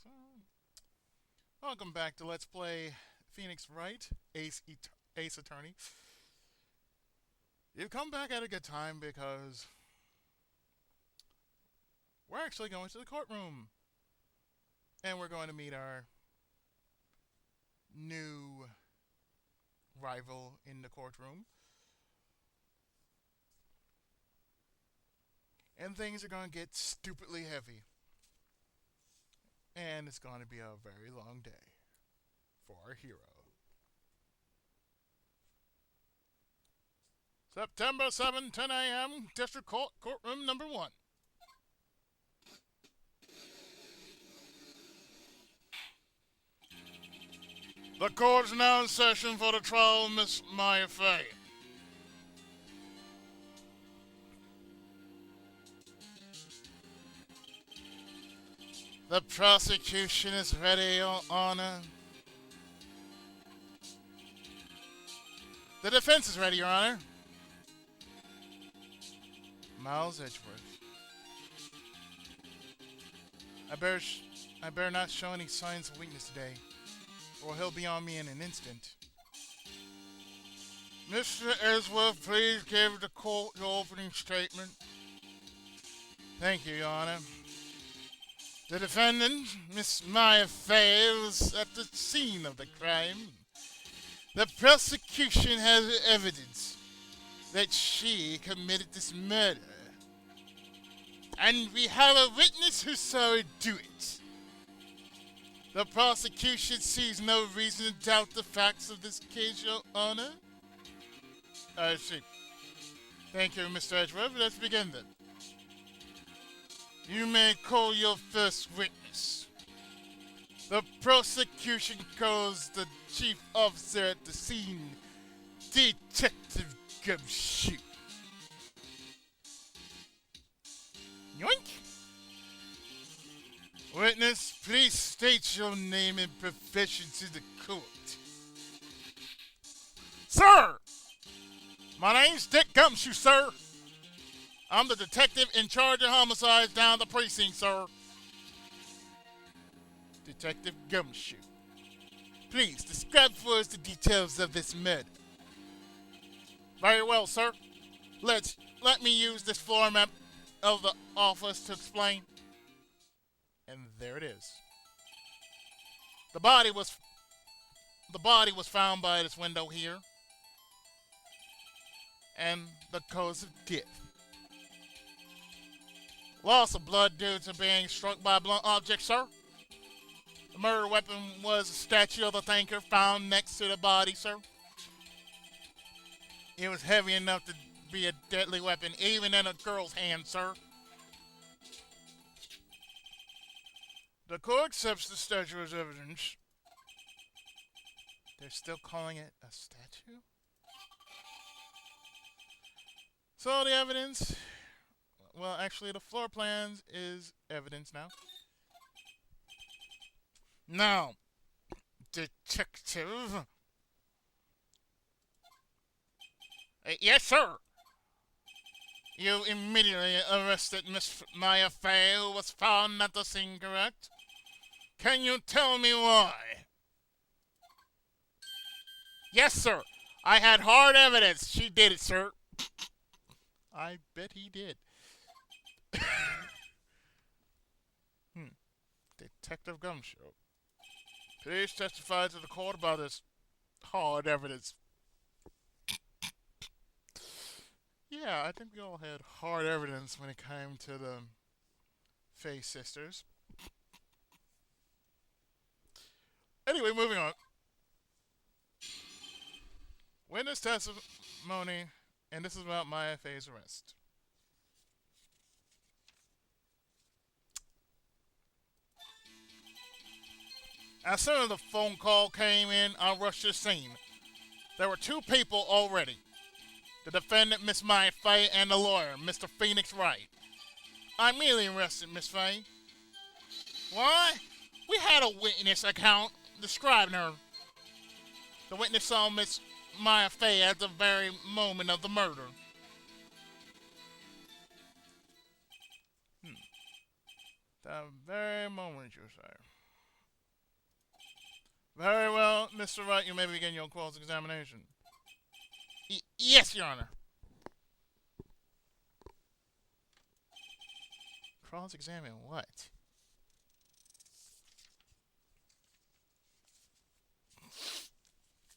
So, welcome back to Let's Play Phoenix Wright, Ace Attorney. You've come back at a good time because we're actually going to the courtroom. And we're going to meet our new rival in the courtroom. And things are going to get stupidly heavy. And it's going to be a very long day for our hero. September 7, 10 a.m., District Court, Courtroom number 1. The court is now in session for the trial of Miss Maya Fay. The prosecution is ready, Your Honor. The defense is ready, Your Honor. Miles Edgeworth. I better not show any signs of weakness today, or he'll be on me in an instant. Mr. Edgeworth, please give the court your opening statement. Thank you, Your Honor. The defendant, Miss Maya Fay, was at the scene of the crime. The prosecution has evidence that she committed this murder. And we have a witness who saw her do it. The prosecution sees no reason to doubt the facts of this case, Your Honor. I see. Thank you, Mr. Edgeworth. Let's begin then. You may call your first witness. The prosecution calls the chief officer at the scene, Detective Gumshoe. Yoink! Witness, please state your name and profession to the court. Sir! My name's Dick Gumshoe, sir. I'm the detective in charge of homicides down the precinct, sir. Detective Gumshoe. Please, describe for us the details of this murder. Very well, sir. Let me use this floor map of the office to explain. And there it is. The body was found by this window here. And the cause of death. Loss of blood due to being struck by a blunt object, sir. The murder weapon was a statue of the thinker found next to the body, sir. It was heavy enough to be a deadly weapon, even in a girl's hand, sir. The court accepts the statue as evidence. They're still calling it a statue? So the evidence... Well, actually, the floor plans is evidence now. Now, detective. Yes, sir. You immediately arrested Miss Maya Fay, who was found at the scene, correct? Can you tell me why? Yes, sir. I had hard evidence. She did it, sir. I bet he did. Detective Gumshoe. Please testify to the court about this hard evidence. Yeah, I think we all had hard evidence when it came to the Fay sisters. Anyway, moving on. Witness testimony, and this is about Maya Fay's arrest. As soon as the phone call came in, I rushed to the scene. There were two people already. The defendant, Miss Maya Fay, and the lawyer, Mr. Phoenix Wright. I immediately arrested Miss Fay. Why? We had a witness account describing her. The witness saw Miss Maya Fay at the very moment of the murder. The very moment, you say. Very well, Mr. Wright, you may begin your cross-examination. Yes, Your Honor. Cross-examine what?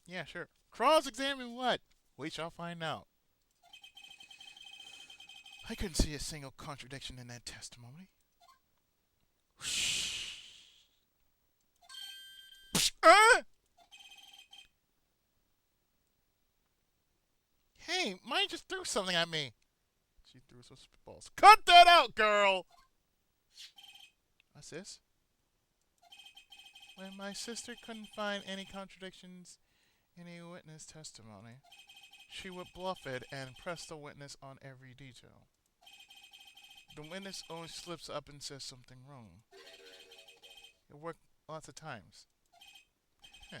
Yeah, sure. Cross-examine what? We shall find out. I couldn't see a single contradiction in that testimony. Hey, Mine just threw something at me. She threw some spitballs. Cut that out, girl! What's this? When my sister couldn't find any contradictions in a witness testimony, she would bluff it and press the witness on every detail. The witness always slips up and says something wrong. It worked lots of times. Huh.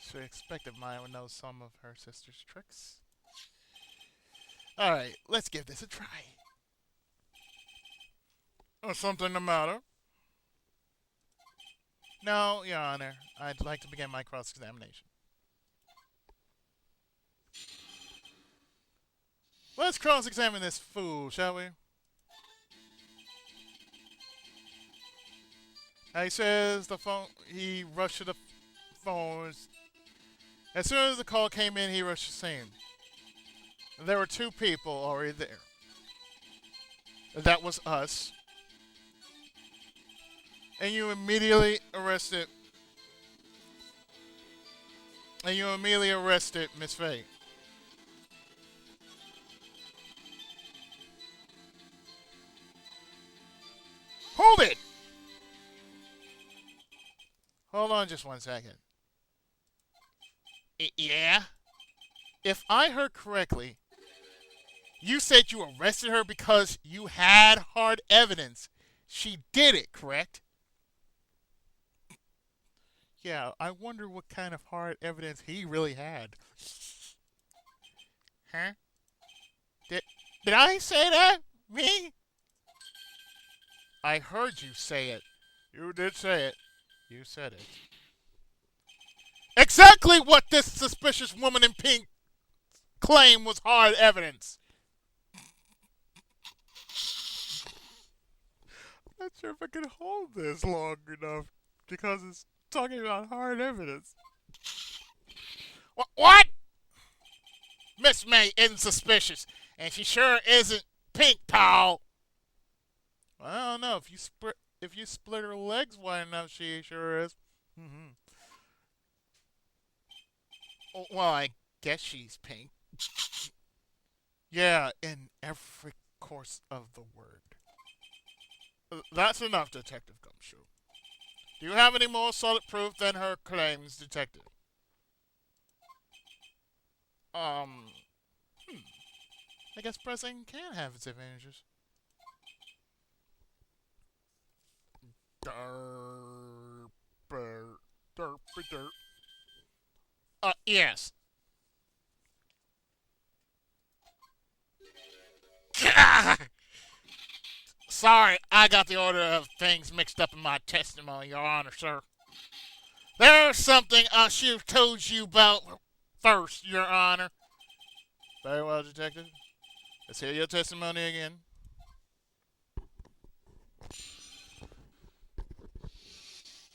So I expected Maya would know some of her sister's tricks. Alright, let's give this a try. Oh, something the matter? No, Your Honor. I'd like to begin my cross-examination. Let's cross-examine this fool, shall we? He says he rushed to the phone. As soon as the call came in, he rushed to the scene. There were two people already there. That was us. And you immediately arrested Miss Faye. Hold it! Hold on just 1 second. Yeah? If I heard correctly, you said you arrested her because you had hard evidence. She did it, correct? Yeah, I wonder what kind of hard evidence he really had. Huh? Did I say that? Me? I heard you say it. You did say it. You said it. Exactly what this suspicious woman in pink claimed was hard evidence. I'm not sure if I can hold this long enough because it's talking about hard evidence. What? Miss May isn't suspicious, and she sure isn't pink, pal. Well, I don't know. If you split her legs wide enough, she sure is. Mm-hmm. Well, I guess she's pink. Yeah, in every course of the word. That's enough, Detective Gumshoe. Do you have any more solid proof than her claims, Detective? Um, I guess pressing can have its advantages. Derp, derp, derp. Yes. Sorry, I got the order of things mixed up in my testimony, Your Honor, sir. There's something I should have told you about first, Your Honor. Very well, Detective. Let's hear your testimony again.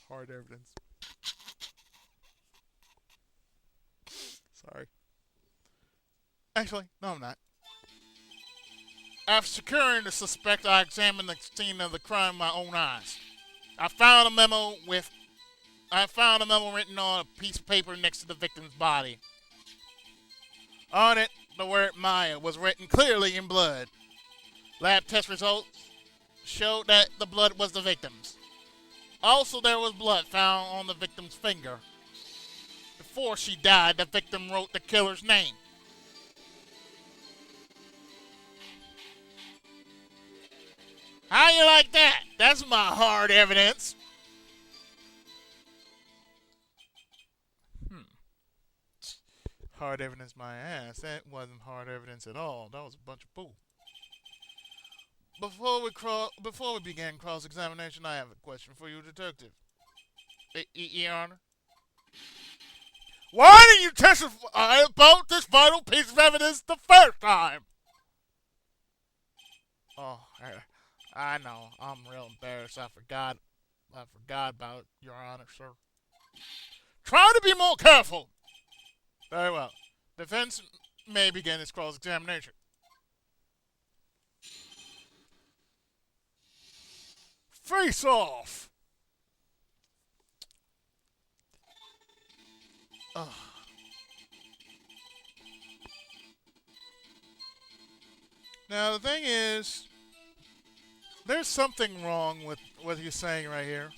Hard evidence. Sorry. Actually, no, I'm not. After securing the suspect, I examined the scene of the crime with my own eyes. I found a memo written on a piece of paper next to the victim's body. On it, the word Maya was written clearly in blood. Lab test results showed that the blood was the victim's. Also, there was blood found on the victim's finger. Before she died, the victim wrote the killer's name. How you like that? That's my hard evidence. Hard evidence my ass. That wasn't hard evidence at all. That was a bunch of bull. Before we begin cross-examination, I have a question for you, Detective. Your Honor? Why didn't you testify about this vital piece of evidence the first time? Oh, I know. I'm real embarrassed. I forgot. I forgot about Your Honor, sir. Try to be more careful. Very well. Defense may begin its cross-examination. Face off. Ugh. Now, the thing is, there's something wrong with what he's saying right here.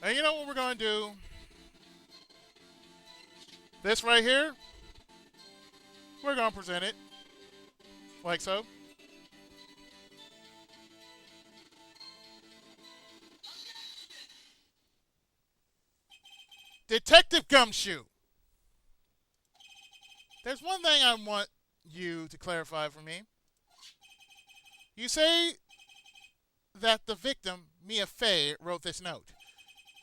And you know what we're going to do? This right here, we're going to present it like so. Detective Gumshoe. There's one thing I want you to clarify for me. You say that the victim, Mia Fey, wrote this note.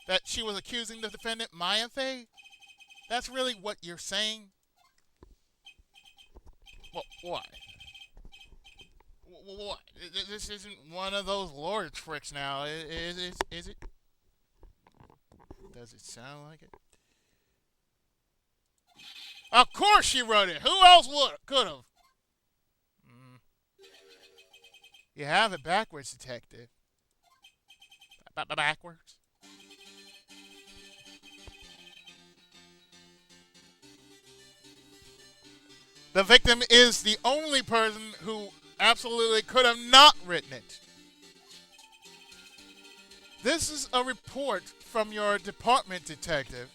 That she was accusing the defendant, Maya Fey? That's really what you're saying? What? What? This isn't one of those lawyer tricks now, is it? Does it sound like it? Of course she wrote it. Who else could have? You have it backwards, detective. Backwards? The victim is the only person who absolutely could have not written it. This is a report from your department, detective.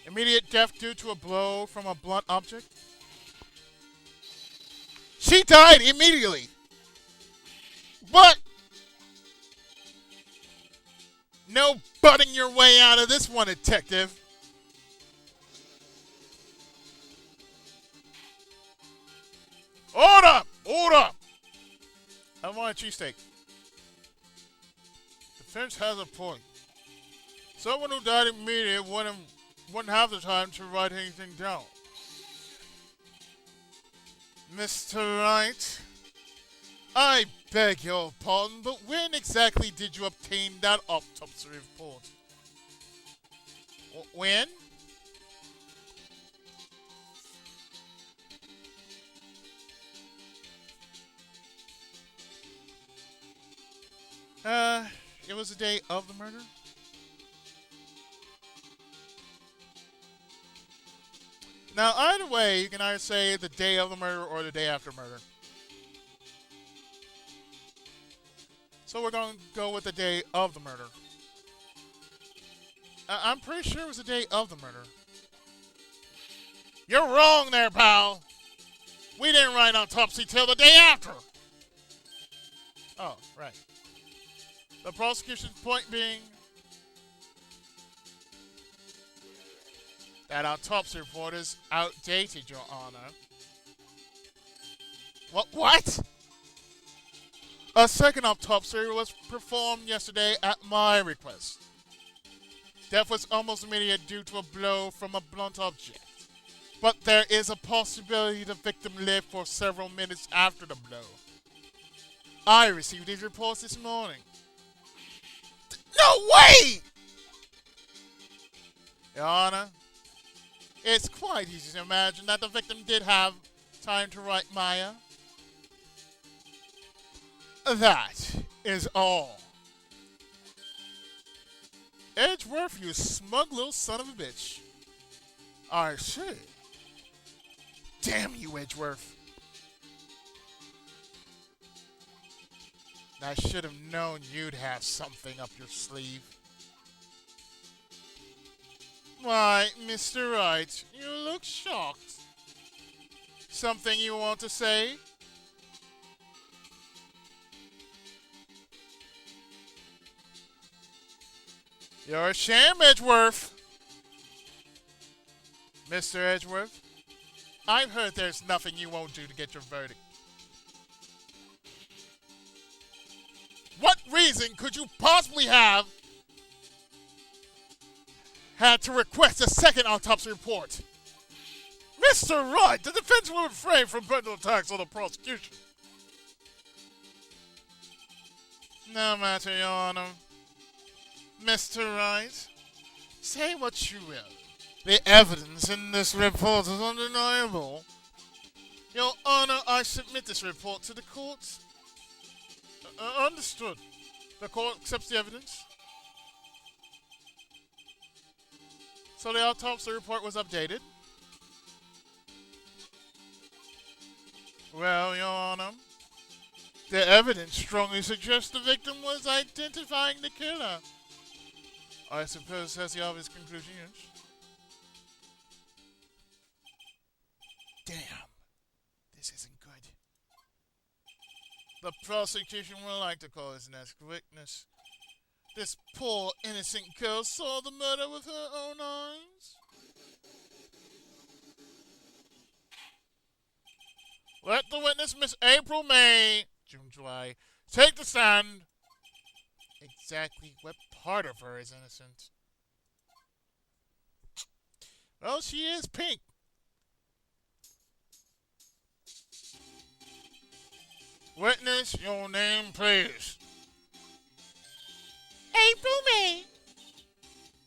Immediate death due to a blow from a blunt object. She died immediately. But no butting your way out of this one, detective. Hold up. I want a cheesesteak. Defense has a point. Someone who died immediately wouldn't have the time to write anything down. Mr. Wright, I beg your pardon, but when exactly did you obtain that autopsy report? When? It was the day of the murder? Now, either way, you can either say the day of the murder or the day after murder. So we're going to go with the day of the murder. I'm pretty sure it was the day of the murder. You're wrong there, pal. We didn't write autopsy till the day after. Oh, right. The prosecution's point being that autopsy report is outdated, Your Honor. What? A second autopsy was performed yesterday at my request. Death was almost immediate due to a blow from a blunt object. But there is a possibility the victim lived for several minutes after the blow. I received these reports this morning. No way! Your Honor, it's quite easy to imagine that the victim did have time to write Maya. That is all. Edgeworth, you smug little son of a bitch. I see. Damn you, Edgeworth. I should have known you'd have something up your sleeve. Why, Mr. Wright, you look shocked. Something you want to say? You're a sham, Edgeworth. Mr. Edgeworth, I've heard there's nothing you won't do to get your verdict. What reason could you possibly have had to request a second autopsy report? Mr. Wright, the defense will refrain from frontal attacks on the prosecution. No matter, Your Honor. Mr. Wright, say what you will. The evidence in this report is undeniable. Your Honor, I submit this report to the court. Understood. The court accepts the evidence. So the autopsy report was updated. Well, Your Honor, the evidence strongly suggests the victim was identifying the killer. I suppose that's the obvious conclusion, yes. Damn. This isn't good. The prosecution would like to call his next witness. This poor, innocent girl saw the murder with her own eyes. Let the witness, Miss April May, June, July, take the stand. Exactly what part of her is innocent? Well, she is pink. Witness, your name, please. April May.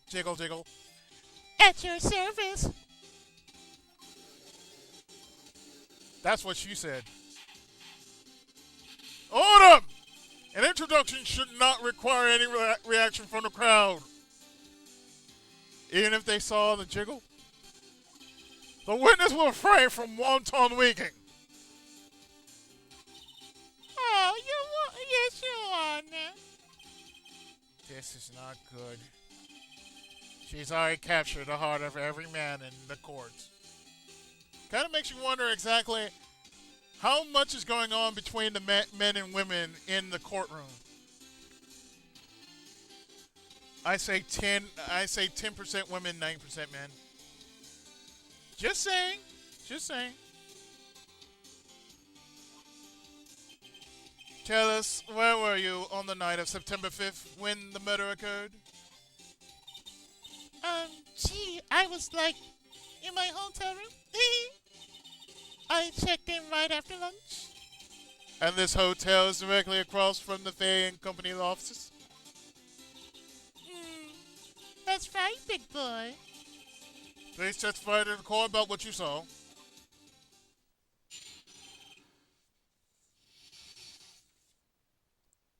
Jiggle, jiggle. At your service. That's what she said. Order! An introduction should not require any reaction from the crowd. Even if they saw the jiggle. The witness will refrain from wanton winking. Oh, yes, Your Honor. This is not good. She's already captured the heart of every man in the court. Kind of makes you wonder exactly how much is going on between the men and women in the courtroom. I say 10% women, 90% men. Just saying. Just saying. Tell us, where were you on the night of September 5th when the murder occurred? I was like in my hotel room. I checked in right after lunch. And this hotel is directly across from the Fay and Company offices? That's right, big boy. Please testify to the court about what you saw.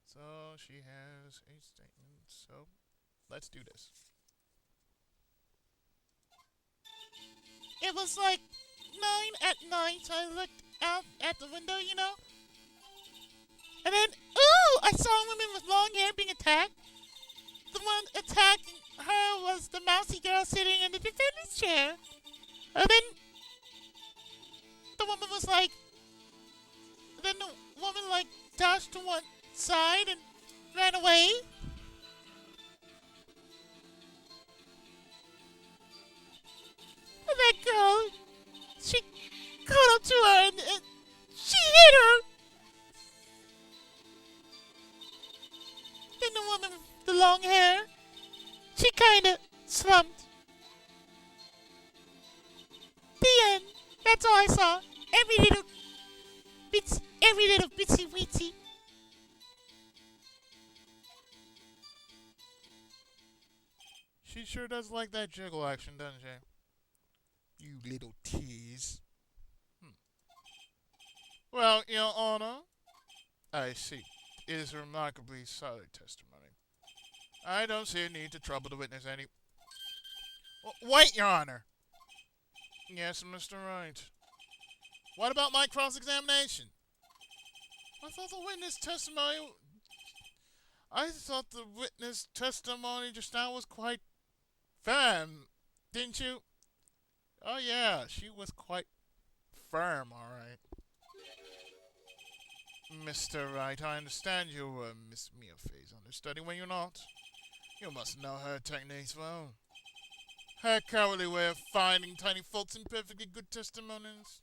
So she has a statement. So let's do this. It was like 9 at night. I looked out at the window, you know. And then, I saw a woman with long hair being attacked. The one attacking her was the mousy girl sitting in the defendant's chair. And then the woman was like, dodged to one side and ran away. And that girl, she caught up to her and she hit her. Then the woman with the long hair, she kinda slumped. The end. That's all I saw. Every little bitsy weetsy. She sure does like that jiggle action, doesn't she? You little tease. Well, Your Honor, I see. It is remarkably solid testimony. I don't see a need to trouble the witness any... Wait, Your Honor! Yes, Mr. Wright. What about my cross-examination? I thought the witness testimony just now was quite firm, didn't you? Oh yeah, she was quite firm, alright. Mr. Wright, I understand you were Miss Mia Fay's understudy when you're not. You must know her techniques well. Her cowardly way of finding tiny faults in perfectly good testimonies.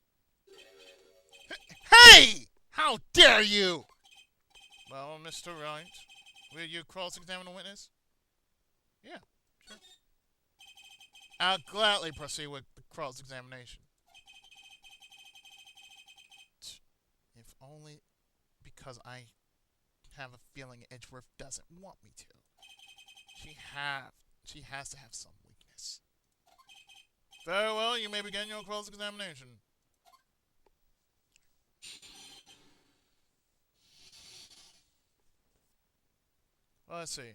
Hey! How dare you! Well, Mr. Wright, will you cross-examine the witness? Yeah, sure. I'll gladly proceed with the cross-examination. If only because I have a feeling Edgeworth doesn't want me to. She has to have some weakness. Very well, you may begin your cross-examination. Well, let's see.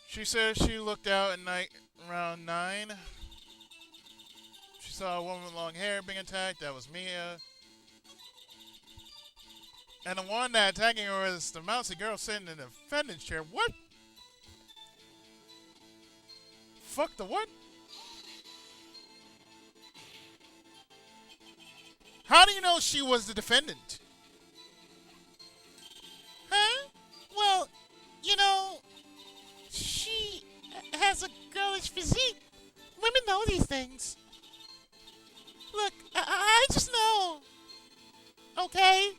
She says she looked out at night around 9. She saw a woman with long hair being attacked. That was Mia. And the one that attacking her was the mousy girl sitting in the defendant's chair. What? Fuck the what? How do you know she was the defendant? Huh? Well, you know, she has a girlish physique. Women know these things. Look, I just know. Okay?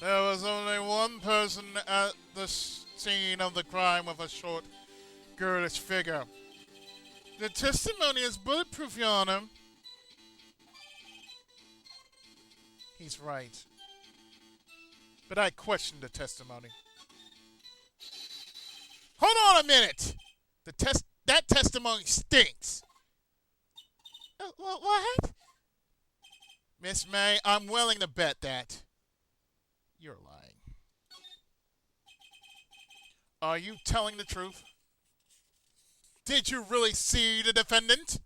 There was only one person at the scene of the crime with a short, girlish figure. The testimony is bulletproof, Your Honor. He's right. But I question the testimony. Hold on a minute! That testimony stinks! What? Miss May, I'm willing to bet that you're lying. Are you telling the truth? Did you really see the defendant?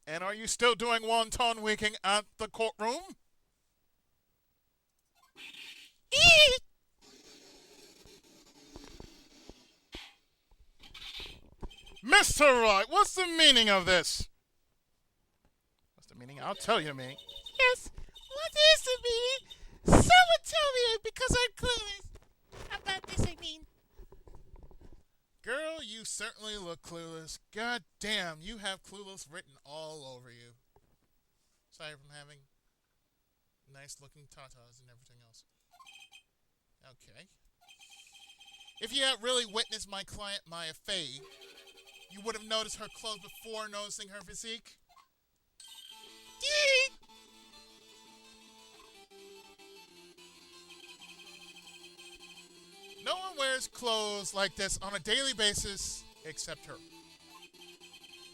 And are you still doing wonton weeking at the courtroom? Mr. Wright, what's the meaning of this? What's the meaning? I'll tell you the meaning. Yes. What is the meaning? Someone tell me because I'm clueless. How about this, I mean? Girl, you certainly look clueless. God damn, you have clueless written all over you. Aside from having nice looking tatas and everything else. Okay. If you had really witnessed my client Maya Fey, you would have noticed her clothes before noticing her physique. No one wears clothes like this on a daily basis except her.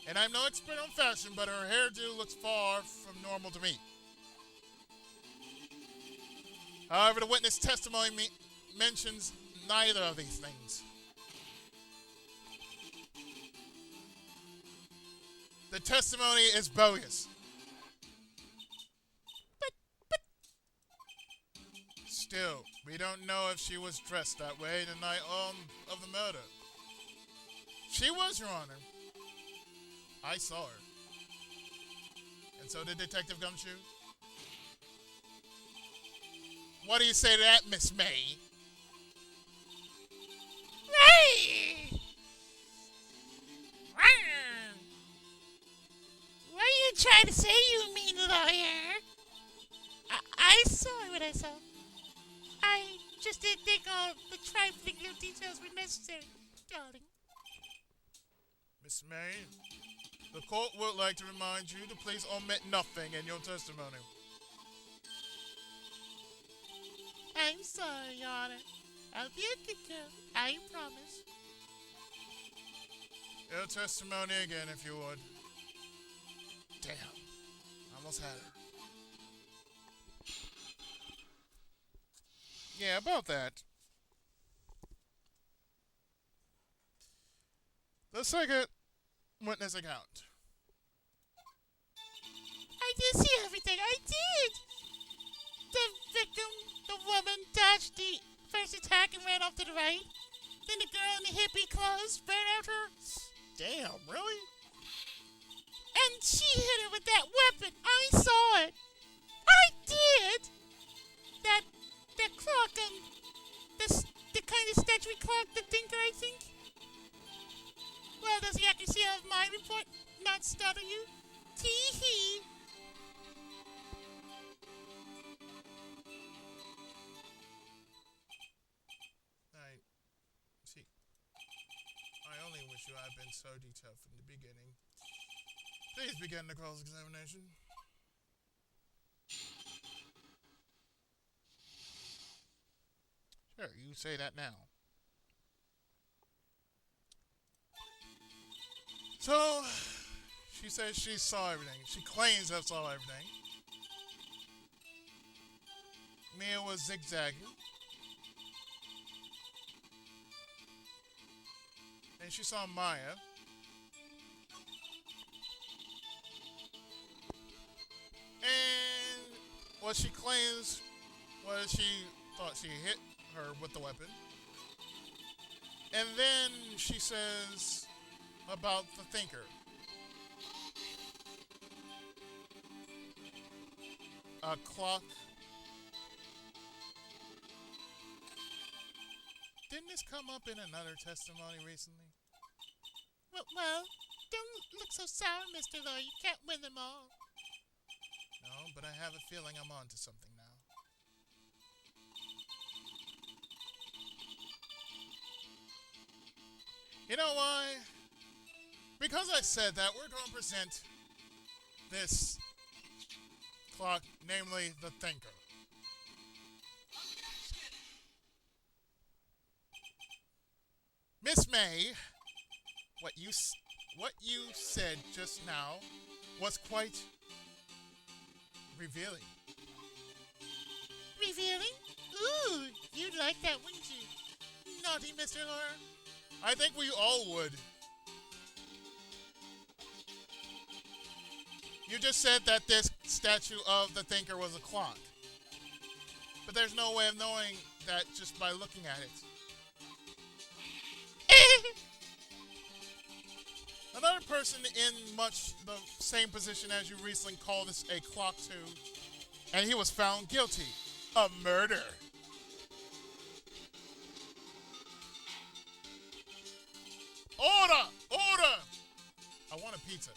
And I'm no expert on fashion, but her hairdo looks far from normal to me. However, the witness testimony mentions neither of these things. The testimony is bogus. But... Still, we don't know if she was dressed that way the night of the murder. She was, Your Honor. I saw her. And so did Detective Gumshoe. What do you say to that, Miss May? Right! What are you trying to say, you mean lawyer? I saw what I saw. I just didn't think all the trifling little details were necessary, darling. Miss May, the court would like to remind you to please omit nothing in your testimony. I'm sorry, Your Honor. I'll be a good girl. I promise. Your testimony again, if you would. Damn. Almost had her. Yeah, about that. The second witness account. I did see everything. I did. The victim, the woman, dodged the first attack and ran off to the right. Then the girl in the hippie clothes ran after her. Damn, really? And she hit her with that weapon. I saw it. I century clock, the thinker, I think? Well, does the accuracy of my report not startle you? Tee-hee. See, I only wish you had been so detailed from the beginning. Please begin the cross-examination. Sure, you say that now. So, she says she saw everything. She claims to have saw everything. Mia was zigzagging. And she saw Maya. And what she claims was she thought she hit her with the weapon. And then she says about the thinker. A clock. Didn't this come up in another testimony recently? Well, don't look so sour, Mr. Lawyer. You can't win them all. No, but I have a feeling I'm onto something now. You know why? Because I said that, we're going to present this clock, namely the thinker. Miss May, what you said just now was quite revealing. Revealing? Ooh, you'd like that, wouldn't you? Naughty Mr. Lawyer. I think we all would. You just said that this statue of the thinker was a clock. But there's no way of knowing that just by looking at it. Another person in much the same position as you recently called this a clock to, and he was found guilty of murder. Order! Order! I want a pizza.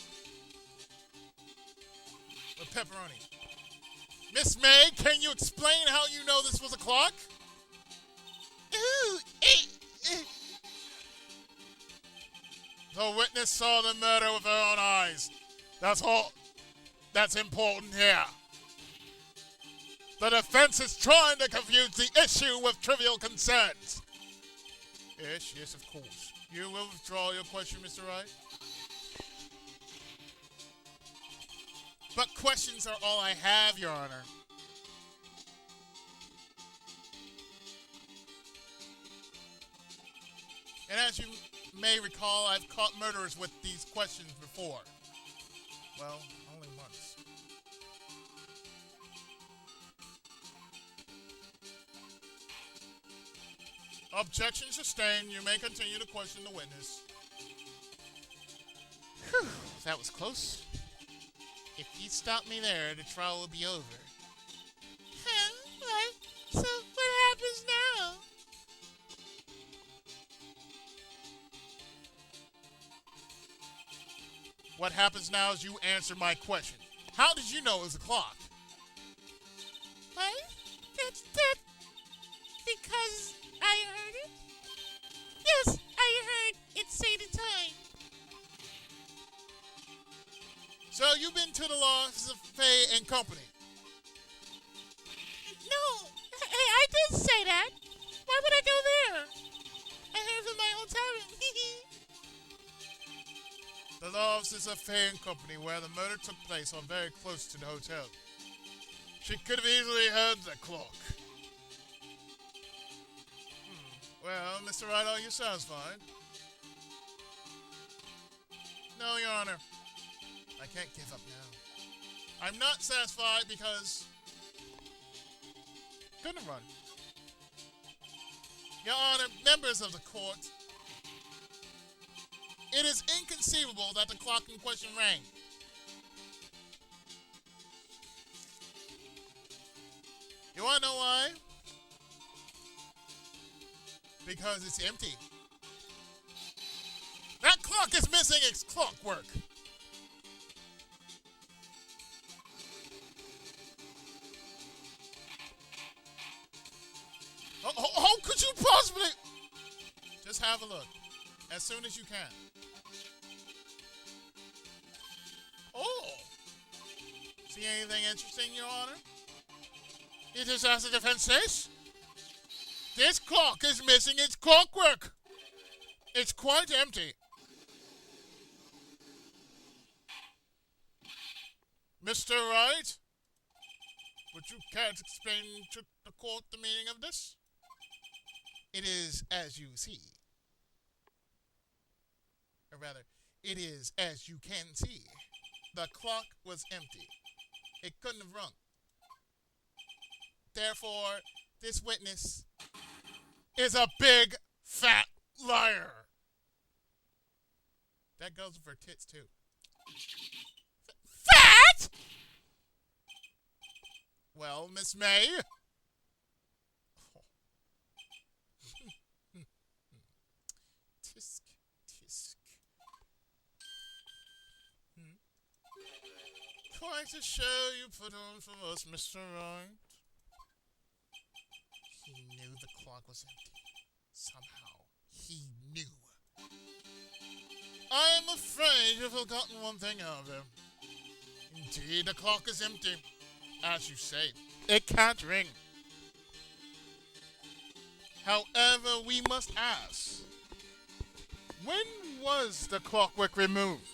With pepperoni. Miss May, can you explain how you know this was a clock? Ooh, The witness saw the murder with her own eyes. That's all that's important here. The defense is trying to confuse the issue with trivial concerns. Yes, of course. You will withdraw your question, Mr. Wright? But questions are all I have, Your Honor. And as you may recall, I've caught murderers with these questions before. Well, only once. Objection sustained. You may continue to question the witness. Whew, that was close. If you stop me there, the trial will be over. Huh? What? So what happens now? What happens now is you answer my question. How did you know it was a clock? What? That's that because I heard it? Yes, I heard it say the time. So you've been to the law office of Fay and Company? No, I did say that. Why would I go there? I heard from my own tavern. The law offices of Fay and Company, where the murder took place, are very close to the hotel. She could have easily heard the clock. Well, Mr. Wright, are you satisfied? No, Your Honor. I can't give up now. I'm not satisfied because... Couldn't run. Your Honor, members of the court, it is inconceivable that the clock in question rang. You want to know why? Because it's empty. That clock is missing its clockwork. How could you possibly? Just have a look. As soon as you can. Oh. See anything interesting, Your Honor? It is as the defense says. This clock is missing its clockwork. It's quite empty. Mr. Wright, would you care to explain to the court the meaning of this? It is as you see. Or rather, it is as you can see. The clock was empty. It couldn't have rung. Therefore, this witness is a big, fat liar. That goes for tits, too. Fat? Well, Miss May. Tisk, tisk. Quite a show you put on for us, Mr. Wright. He knew the clock was empty. Somehow, he knew. I am afraid you've forgotten one thing out there. Indeed, the clock is empty. As you say, it can't ring. However, we must ask, when was the clockwork removed?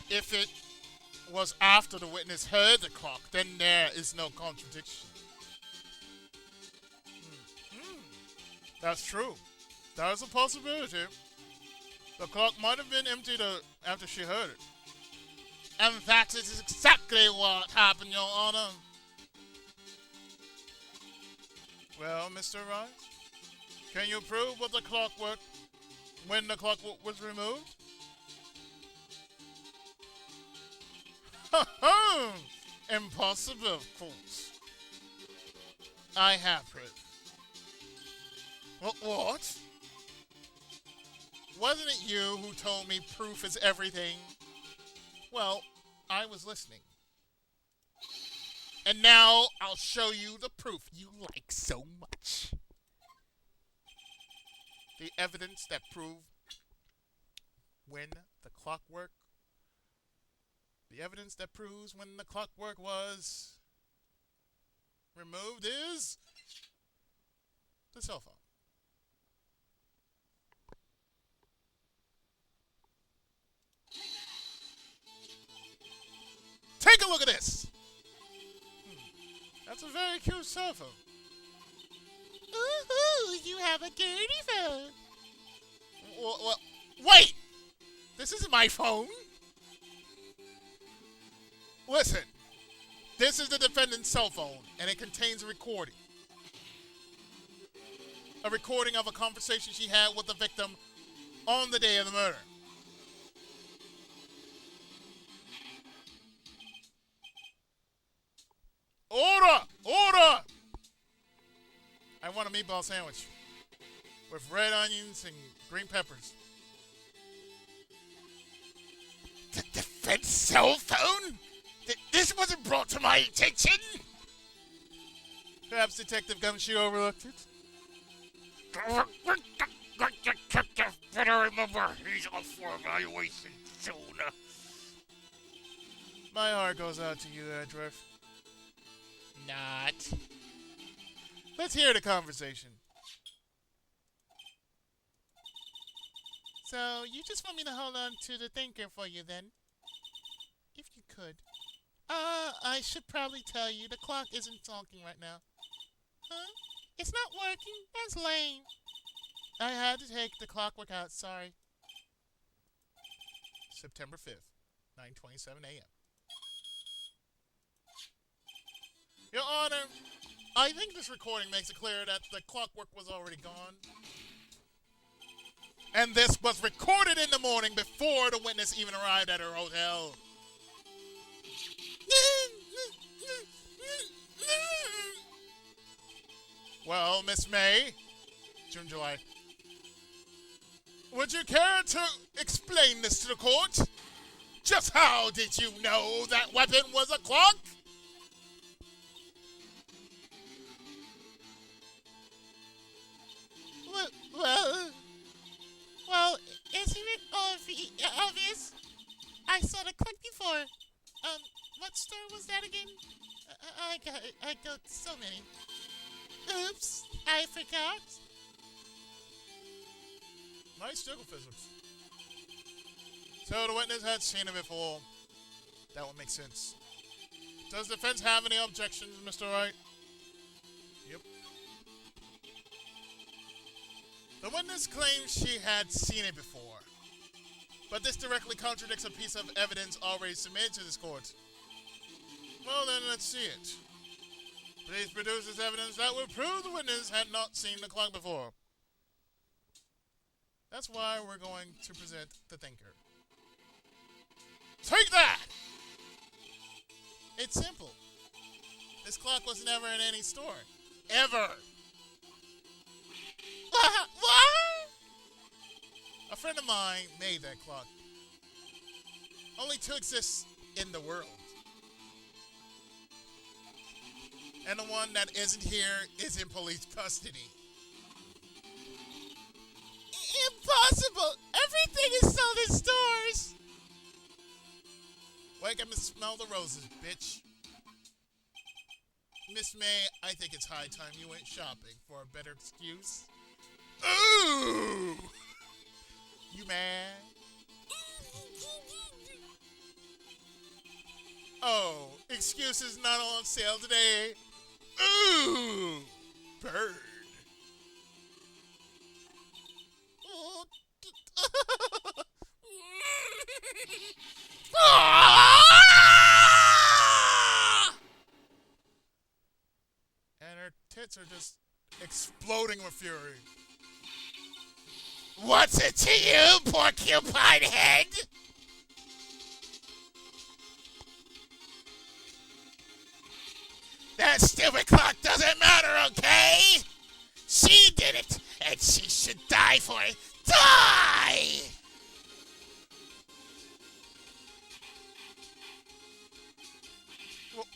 If it was after the witness heard the clock, then there is no contradiction. That's true. That is a possibility. The clock might have been emptied after she heard it. And that is exactly what happened, Your Honor. Well, Mr. Wright, can you prove what the clockwork, when the clockwork was removed? Impossible, of course. I have proof. What? Wasn't it you who told me proof is everything? Well, I was listening. And now I'll show you the proof you like so much. The evidence that proved when the clockwork. The evidence that proves when the clockwork was removed is the cell phone. Take a look at this. That's a very cute cell phone. Ooh, you have a dirty phone. Wait! This isn't my phone. Listen, this is the defendant's cell phone, and it contains a recording. A recording of a conversation she had with the victim on the day of the murder. Order! Order! I want a meatball sandwich with red onions and green peppers. The defense cell phone? This wasn't brought to my attention. Perhaps Detective Gumshoe overlooked it. Better remember, he's up for evaluation soon. My heart goes out to you, Edgeworth. Not. Let's hear the conversation. So, you just want me to hold on to the thinker for you then? If you could. I should probably tell you, the clock isn't talking right now. Huh? It's not working? That's lame. I had to take the clockwork out, sorry. September 5th, 9:27 a.m. Your Honor, I think this recording makes it clear that the clockwork was already gone. And this was recorded in the morning before the witness even arrived at her hotel. Well, Miss May, June, July, would you care to explain this to the court? Just how did you know that weapon was a clock? Well, well, isn't it obvious? I saw the clock before. What store was that again? I got so many. Oops, I forgot. Nice juggle physics. So the witness had seen it before. That would make sense. Does the defense have any objections, Mr. Wright? Yep. The witness claims she had seen it before. But this directly contradicts a piece of evidence already submitted to this court. Well then, let's see it. Please produce this evidence that would prove the witness had not seen the clock before. That's why we're going to present the thinker. Take that! It's simple. This clock was never in any store. Ever. What? A friend of mine made that clock. Only to exist in the world. And the one that isn't here is in police custody. Impossible! Everything is sold in stores! Wake up and smell the roses, bitch. Miss May, I think it's high time you went shopping for a better excuse. Ooh! You mad? Oh, excuses not on sale today. Ooh! Bird. And her tits are just exploding with fury. What's it to you, porcupine head? That stupid clock doesn't matter, okay? She did it, and she should die for it. Die!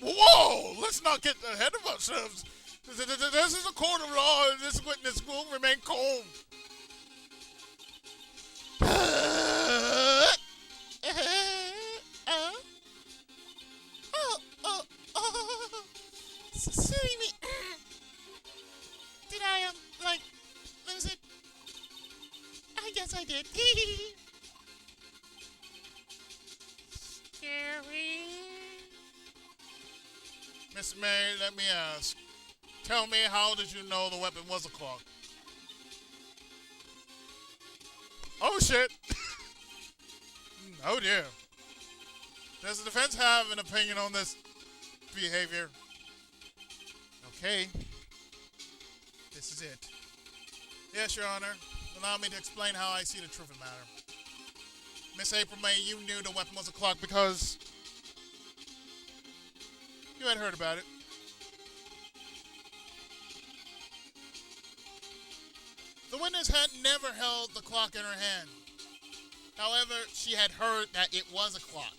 Whoa! Let's not get ahead of ourselves. This is a court of law, and this witness will remain calm. Silly me. Did I, lose it? I guess I did. Scary. Miss May, let me ask. Tell me, how did you know the weapon was a clock? Oh, shit. Oh, dear. Does the defense have an opinion on this behavior? Okay. This is it. Yes, Your Honor. Allow me to explain how I see the truth of the matter. Miss April May, you knew the weapon was a clock because you had heard about it. The witness had never held the clock in her hand. However, she had heard that it was a clock.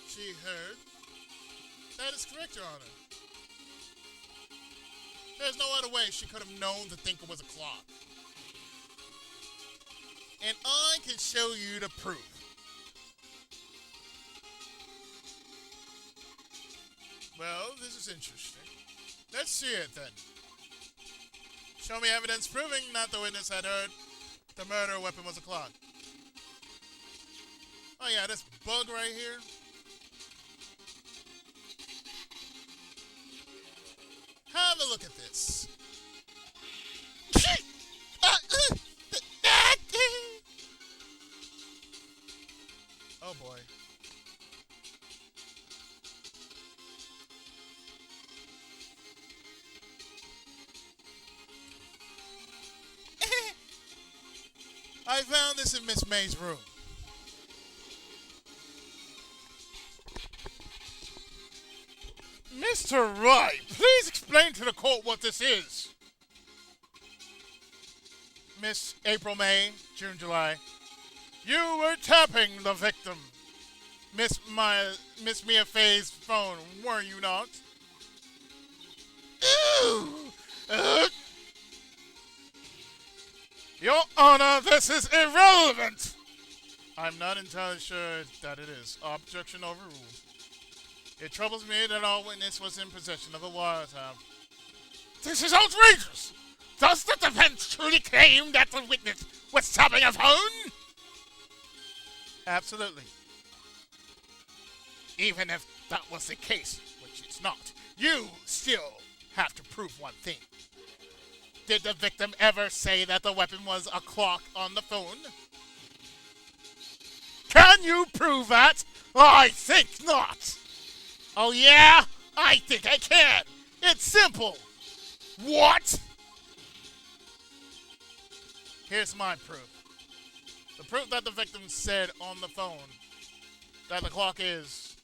She heard. That is correct, Your Honor. There's no other way she could have known the thinker was a clock. And I can show you the proof. Well, this is interesting. Let's see it then. Show me evidence proving that the witness had heard the murder weapon was a clock. Oh yeah, this bug right here. Have a look at this. Oh boy. I found this in Miss May's room. Mr. Wright, please explain to the court what this is. Miss April, May, June, July. You were tapping the victim. Miss Mia Fey's phone, were you not? Ooh! Your Honor, this is irrelevant. I'm not entirely sure that it is. Objection overruled. It troubles me that our witness was in possession of a wiretap. This is outrageous! Does the defense truly claim that the witness was tapping a phone? Absolutely. Even if that was the case, which it's not, you still have to prove one thing. Did the victim ever say that the weapon was a clock on the phone? Can you prove that? I think not. Oh yeah? I think I can. It's simple. What? Here's my proof. The proof that the victim said on the phone that the clock is...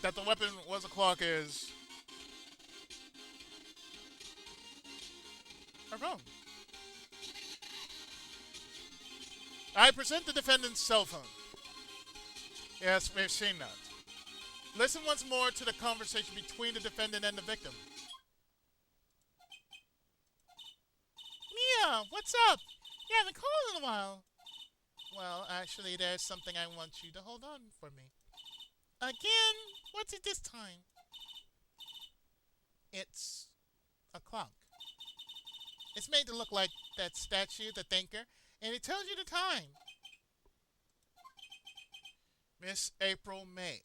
that the weapon was a clock is... her phone. I present the defendant's cell phone. Yes, we've seen that. Listen once more to the conversation between the defendant and the victim. Mia, what's up? You haven't called in a while. Well, actually, there's something I want you to hold on for me. Again? What's it this time? It's a clock. It's made to look like that statue, the thinker, and it tells you the time. Miss April May,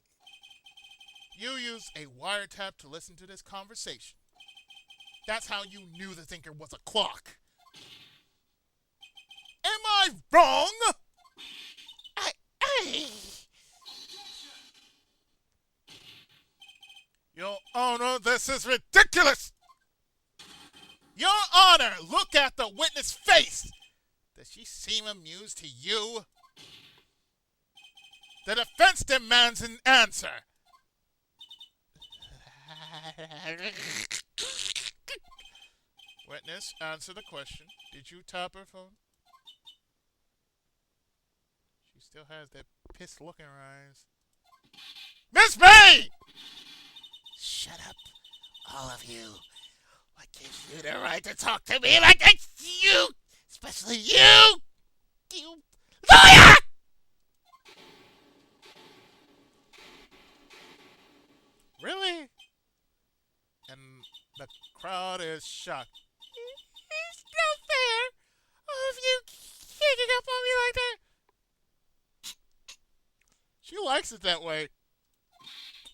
you used a wiretap to listen to this conversation. That's how you knew the thinker was a clock. Am I wrong? Your Honor, this is ridiculous! Your Honor, look at the witness' face! Does she seem amused to you? The defense demands an answer. Witness, answer the question. Did you tap her phone? She still has that pissed look in her eyes. Miss May! Shut up, all of you. What gives you the right to talk to me like that? You, especially you lawyer! Really? And the crowd is shocked. It's no fair of you kicking up on me like that. She likes it that way.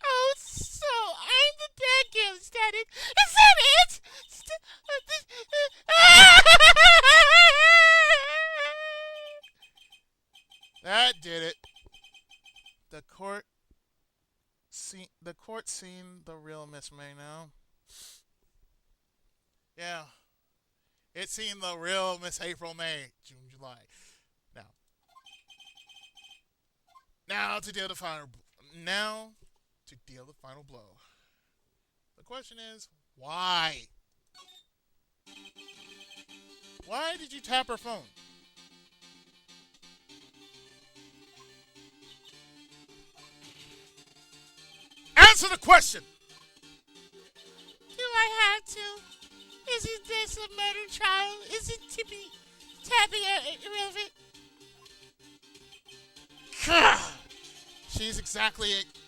Oh, so I'm the bad girl instead. Is that it? That did it. The court seen the real Miss May now. Yeah. It's seen the real Miss April May, June, July. Now to deal the final blow. The question is, why? Why did you tap her phone? Answer the question! Do I have to? Isn't this a murder trial? Isn't tapping irrelevant?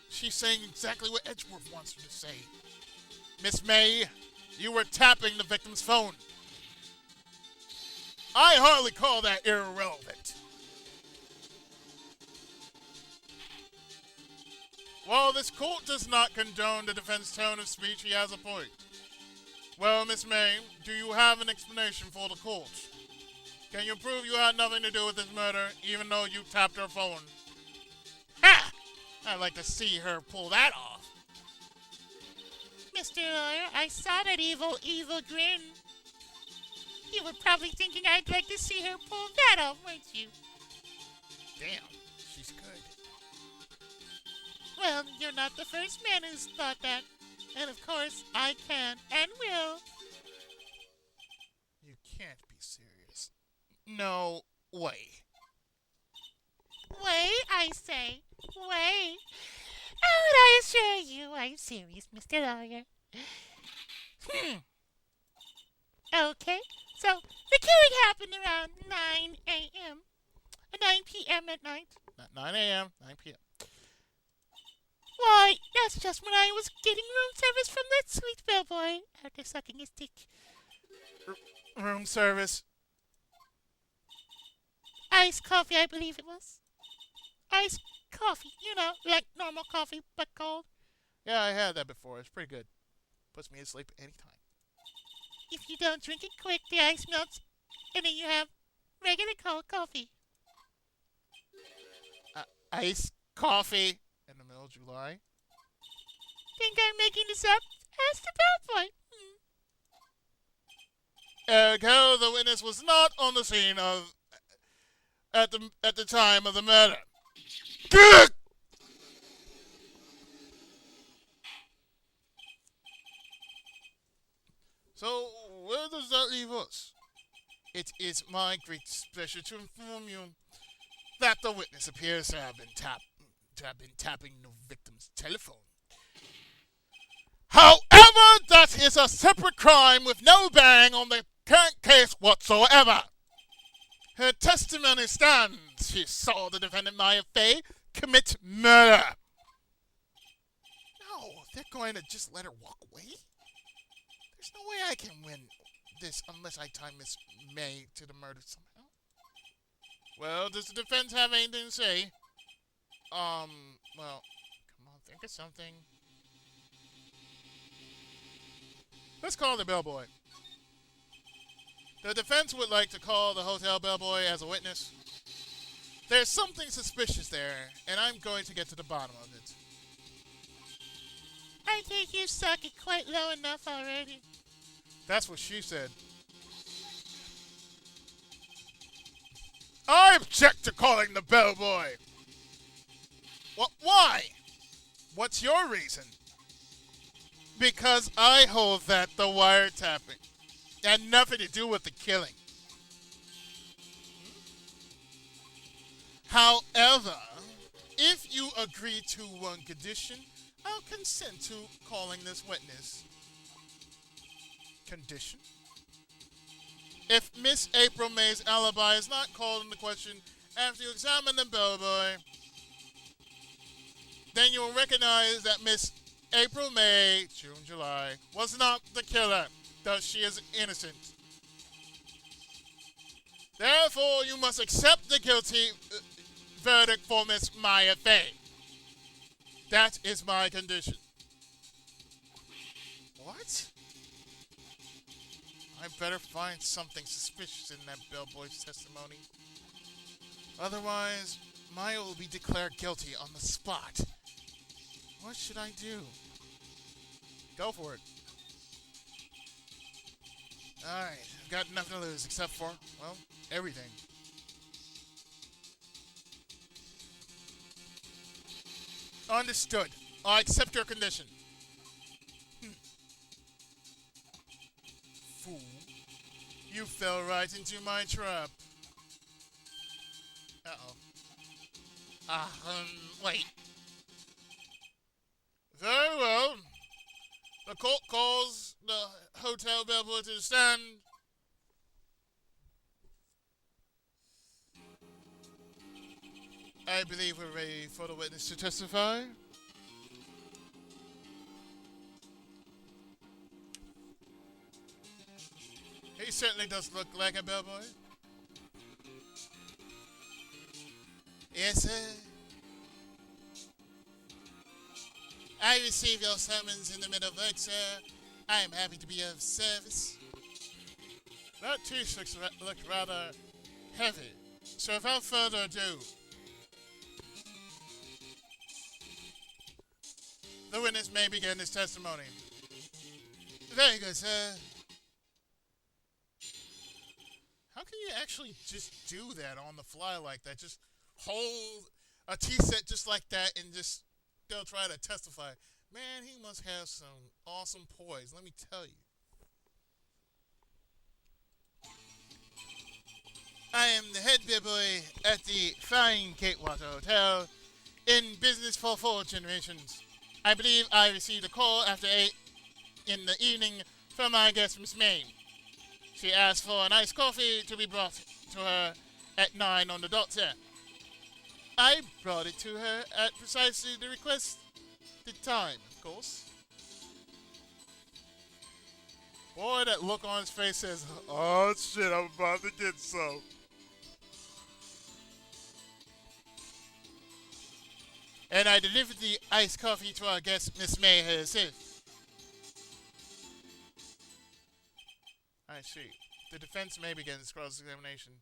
She's saying exactly what Edgeworth wants her to say. Miss May, you were tapping the victim's phone. I hardly call that irrelevant. While this court does not condone the defense tone of speech, he has a point. Well, Miss May, do you have an explanation for the court? Can you prove you had nothing to do with this murder, even though you tapped her phone? Ha! I'd like to see her pull that off. Mr. Lawyer, I saw that evil grin. You were probably thinking I'd like to see her pull that off, weren't you? Damn, she's good. Well, you're not the first man who's thought that. And of course, I can and will. You can't be serious. No way. Way, I say. Way. Oh, and I assure you, I'm serious, Mr. Lawyer. Okay, so the killing happened around 9 a.m. 9 p.m. at night. 9 a.m., 9 p.m. Why, that's just when I was getting room service from that sweet bellboy after sucking his dick. Room service. Iced coffee, I believe it was. Iced coffee, you know, like normal coffee, but cold. Yeah, I had that before. It's pretty good. Puts me to sleep anytime. If you don't drink it quick, the ice melts, and then you have regular cold coffee. Iced coffee in the middle of July. Think I'm making this up? Ask the bellboy. Ergo, the witness was not on the scene of at the time of the murder. Good. So, where does that leave us? It is my great pleasure to inform you that the witness appears to have been tapping the victim's telephone. However, that is a separate crime with no bearing on the current case whatsoever. Her testimony stands. She saw the defendant Maya Fey commit murder. No, they're going to just let her walk away? There's no way I can win this unless I tie Miss May to the murder somehow. Well, does the defense have anything to say? Well, come on, think of something. Let's call the bellboy. The defense would like to call the hotel bellboy as a witness. There's something suspicious there, and I'm going to get to the bottom of it. I think you suck it quite low enough already. That's what she said. I object to calling the bellboy. What? Why? What's your reason? Because I hold that the wiretapping had nothing to do with the killing. However, if you agree to one condition, I'll consent to calling this witness. Condition? If Miss April May's alibi is not called into question after you examine the bellboy, then you will recognize that Miss April May, June, July, was not the killer, thus she is innocent. Therefore, you must accept the guilty verdict for Miss Maya Fey. That is my condition. What? I better find something suspicious in that bellboy's testimony. Otherwise, Maya will be declared guilty on the spot. What should I do? Go for it. Alright, I've got nothing to lose except for, well, everything. Understood. I accept your condition. Fool. You fell right into my trap. Uh-oh. Wait. Very well. The court calls the hotel bellboy to the stand. I believe we're ready for the witness to testify. He certainly does look like a bellboy. Yes, sir. I received your summons in the middle of work, sir. I am happy to be of service. That t-shirt looked rather heavy, so without further ado, the witness may begin his testimony. Very good, sir. How can you actually just do that on the fly like that? Just hold a tea set just like that and just they'll try to testify. Man, he must have some awesome poise, let me tell you. I am the head bellboy at the fine Gatewater Hotel, in business for 4 generations. I believe I received a call after 8 in the evening from my guest, Miss May. She asked for an iced coffee to be brought to her at 9 on the dot, sir. I brought it to her at precisely the requested time, of course. Boy, that look on his face says, oh shit, I'm about to get some. And I delivered the iced coffee to our guest, Miss May herself. I see. The defense may begin its cross-examination,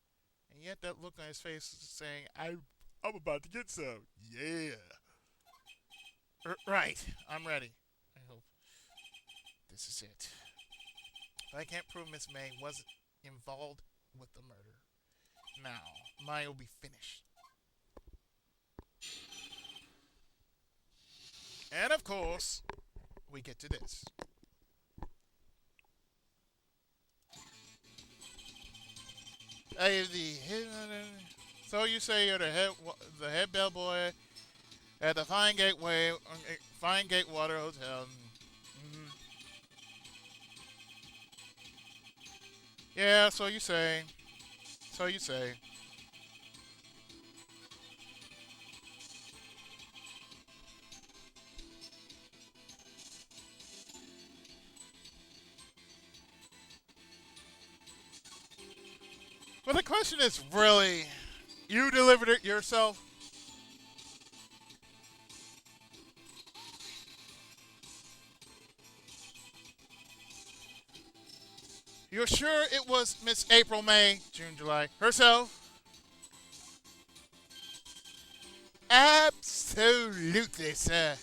and yet that look on his face is saying, I'm about to get some. Yeah. Right. I'm ready. I hope. This is it. If I can't prove Miss May wasn't involved with the murder, now mine will be finished. And of course, we get to this. So you say you're the head bellboy at the Fine Gatewater Hotel. Mm-hmm. Yeah, so you say. So you say. But the question is really, you delivered it yourself? You're sure it was Miss April, May, June, July herself? Absolutely, sir.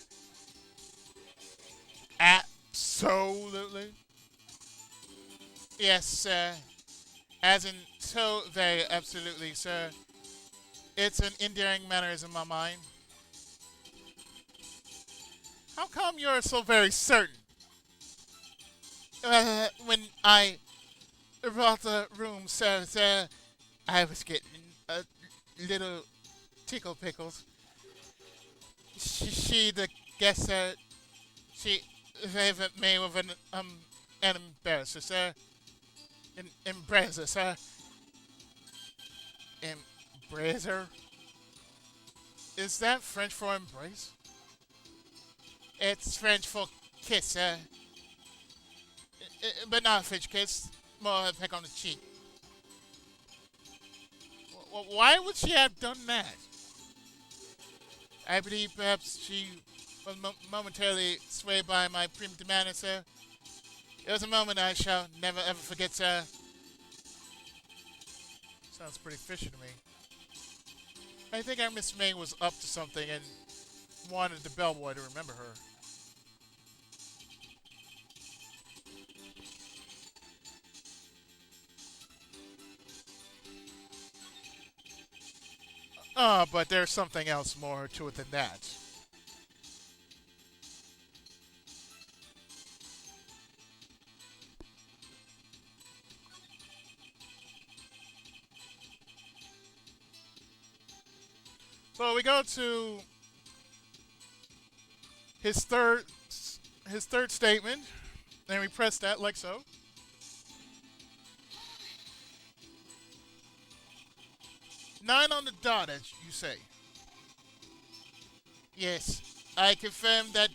Absolutely. Yes, sir. As in, so very absolutely, sir. It's an endearing mannerism in my mind. How come you're so very certain? When I brought the room, sir, I was getting a little tickle pickles. She the guest, sir, she favored me with an embarrasser, sir. Embracer, sir. Embracer? Is that French for embrace? It's French for kiss, sir. But not a French kiss. More a peck on the cheek. Why would she have done that? I believe perhaps she was momentarily swayed by my prima donna, sir. It was a moment I shall never ever forget, sir. Sounds pretty fishy to me. I think our Miss May was up to something and wanted the bellboy to remember her. But there's something else more to it than that. So we go to his third statement, and we press that like so. Nine on the dot, as you say. Yes, I confirm that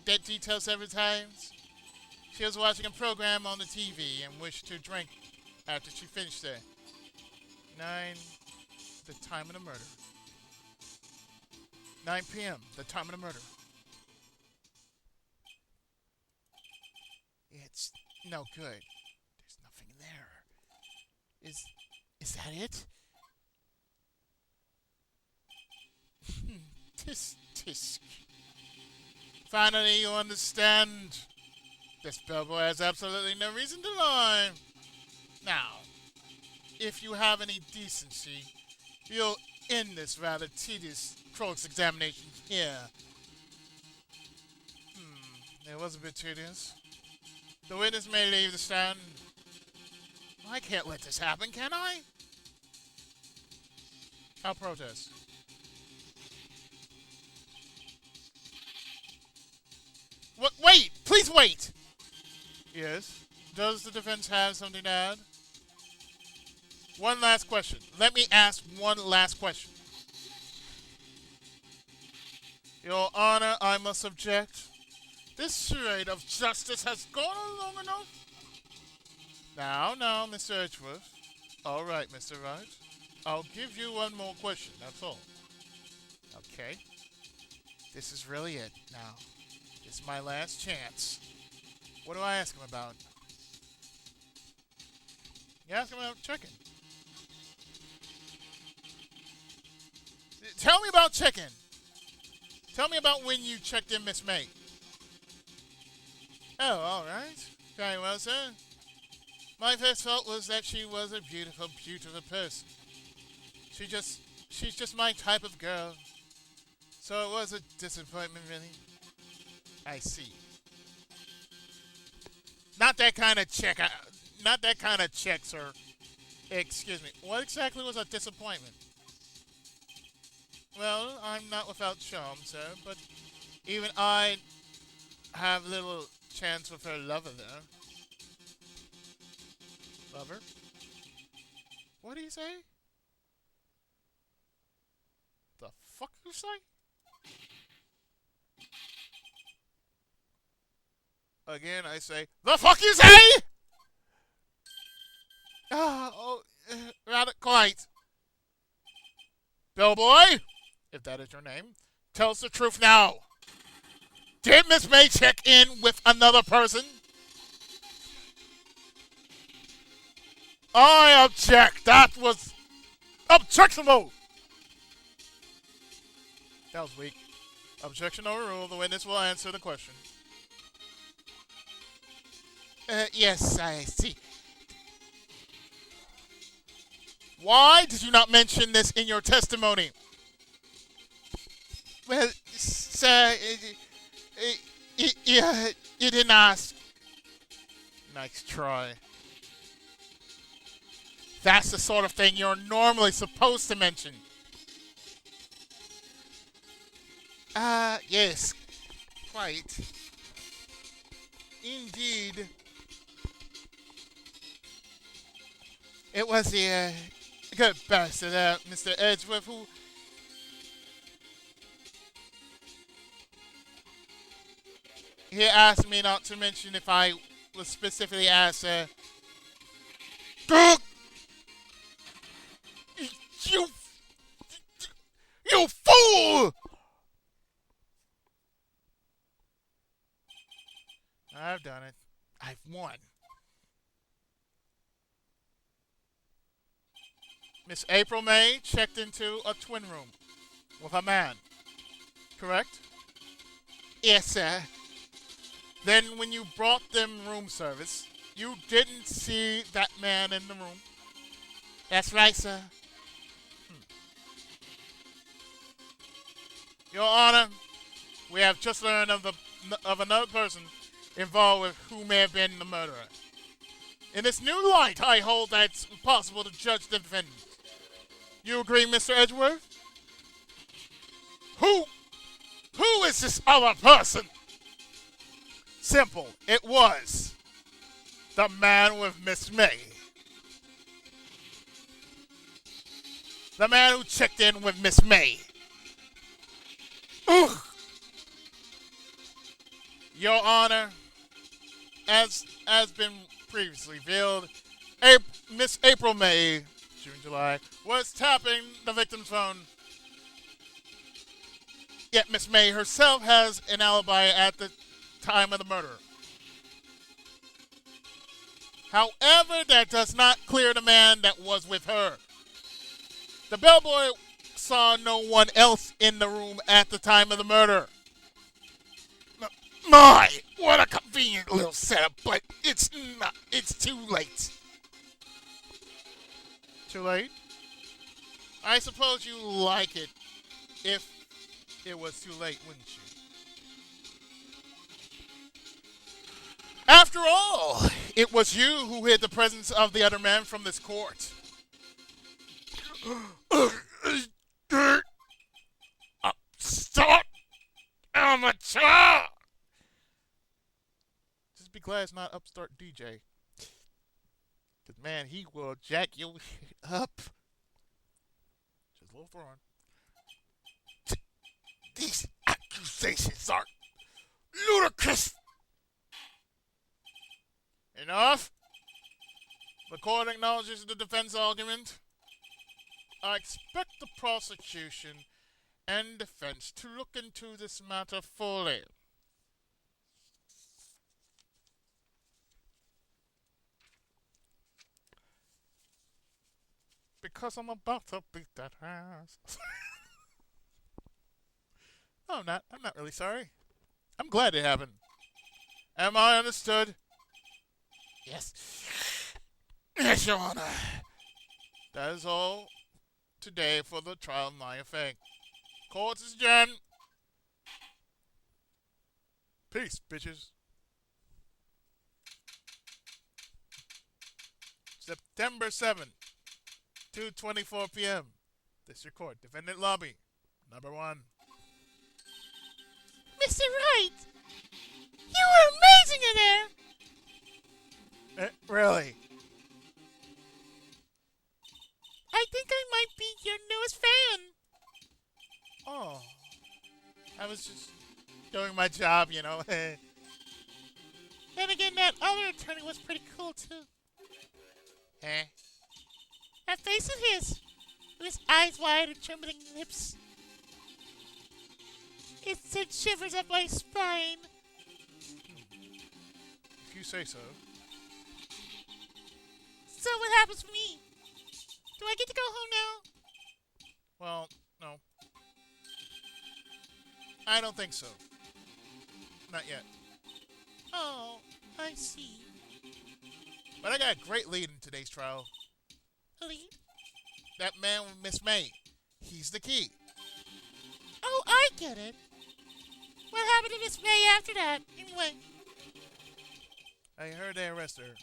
that details several times. She was watching a program on the TV and wished to drink after she finished there. 9, the time of the murder. 9 p.m., the time of the murder. It's no good. There's nothing there. Is that it? Tisk. Finally, you understand. This bellboy has absolutely no reason to lie. Now, if you have any decency, you'll end this rather tedious cross-examination here. It was a bit tedious. The witness may leave the stand. I can't let this happen, can I? I'll protest. What? Wait! Please wait! Yes? Does the defense have something to add? One last question. Let me ask one last question. Your Honor, I must object. This charade of justice has gone on long enough. Now, Mr. Edgeworth. All right, Mr. Wright. I'll give you one more question, that's all. Okay. This is really it now. This is my last chance. What do I ask him about? You ask him about chicken. Tell me about chicken. Tell me about when you checked in Miss May. Oh, all right. Very well, sir. My first thought was that she was a beautiful, beautiful person. She's just my type of girl. So it was a disappointment, really. I see. Not that kind of check. Not that kind of check, sir. Excuse me. What exactly was a disappointment? Well, I'm not without charm, sir, but even I have little chance with her lover there. Lover? What do you say? The fuck you say? Again, I say, the fuck you say? Rather quite. Bellboy, if that is your name, tell us the truth now. Did Miss May check in with another person? I object. That was objectionable. That was weak. Objection overruled. The witness will answer the question. Yes, I see. Why did you not mention this in your testimony? Well, sir, you didn't ask. Nice try. That's the sort of thing you're normally supposed to mention. Yes. Quite. Indeed. It was the, good bastard, Mr. Edgeworth, who... He asked me not to mention if I was specifically asked, You fool! I've done it. I've won. Miss April May checked into a twin room with a man. Correct? Yes, sir. Then when you brought them room service, you didn't see that man in the room? That's right, sir. Your Honor, we have just learned of another person involved with who may have been the murderer. In this new light, I hold that it's impossible to judge the defendant. You agree, Mr. Edgeworth? Who is this other person? Simple. It was the man with Miss May. The man who checked in with Miss May. Ugh. Your Honor, as been previously revealed, Miss April May, June, July, was tapping the victim's phone. Yet Miss May herself has an alibi at the time of the murder. However, that does not clear the man that was with her. The bellboy saw no one else in the room at the time of the murder. My, what a convenient little setup, but it's too late. Too late? I suppose you like it if it was too late, wouldn't you? After all, it was you who hid the presence of the other man from this court. Stop! Amateur! Just be glad it's not upstart DJ. Cause man, he will jack you up. Just a little throwing. These accusations are ludicrous! Enough. The court acknowledges the defense argument. I expect the prosecution and defense to look into this matter fully. Because I'm about to beat that ass. No, I'm not. I'm not really sorry. I'm glad it happened. Am I understood? Yes. Yes, Your Honor. That is all today for the trial of my effect. Court is adjourned. Peace, bitches. September 7th, 2:24 p.m. District Court, Defendant Lobby, number 1. Mr. Wright, you were amazing in there. Really? I think I might be your newest fan. Oh. I was just doing my job, you know. Then again, that other attorney was pretty cool too. That face of his, with his eyes wide and trembling lips. It sent shivers up my spine. If you say so. So what happens for me? Do I get to go home now? Well, no. I don't think so. Not yet. Oh, I see. But I got a great lead in today's trial. Lead? That man with Miss May. He's the key. Oh, I get it. What happened to Miss May after that? Anyway. I heard they arrested her.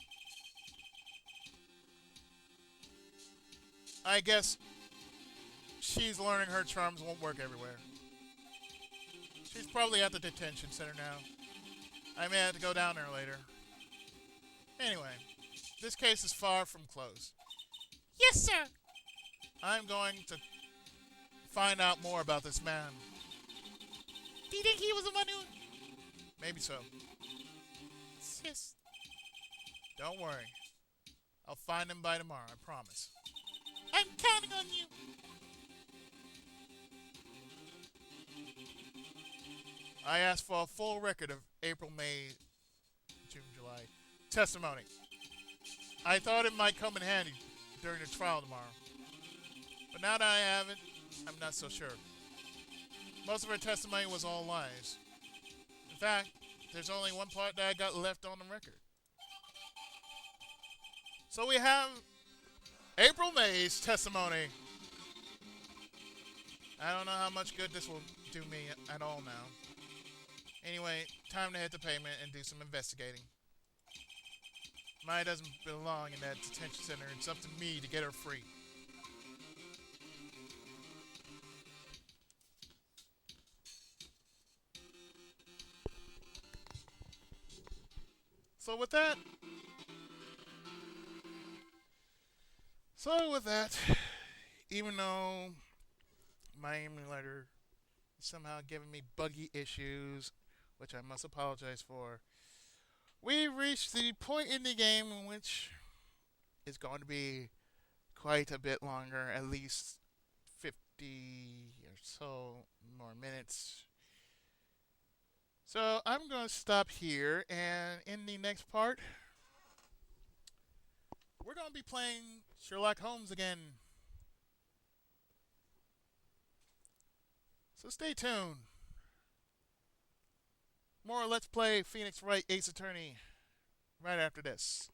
I guess she's learning her charms won't work everywhere. She's probably at the detention center now. I may have to go down there later. Anyway, this case is far from closed. Yes, sir. I'm going to find out more about this man. Do you think he was the one who... Maybe so. Yes. Don't worry. I'll find him by tomorrow, I promise. I'm counting on you. I asked for a full record of April, May, June, July testimony. I thought it might come in handy during the trial tomorrow. But now that I have it, I'm not so sure. Most of her testimony was all lies. In fact, there's only one part that I got left on the record. So we have April May's testimony. I don't know how much good this will do me at all now. Anyway, time to hit the pavement and do some investigating. Maya doesn't belong in that detention center. It's up to me to get her free. So with that, even though my emulator is somehow giving me buggy issues, which I must apologize for, we reached the point in the game in which it's going to be quite a bit longer, at least 50 or so more minutes. So I'm going to stop here, and in the next part, we're going to be playing Sherlock Holmes again. So stay tuned. More Let's Play Phoenix Wright Ace Attorney right after this.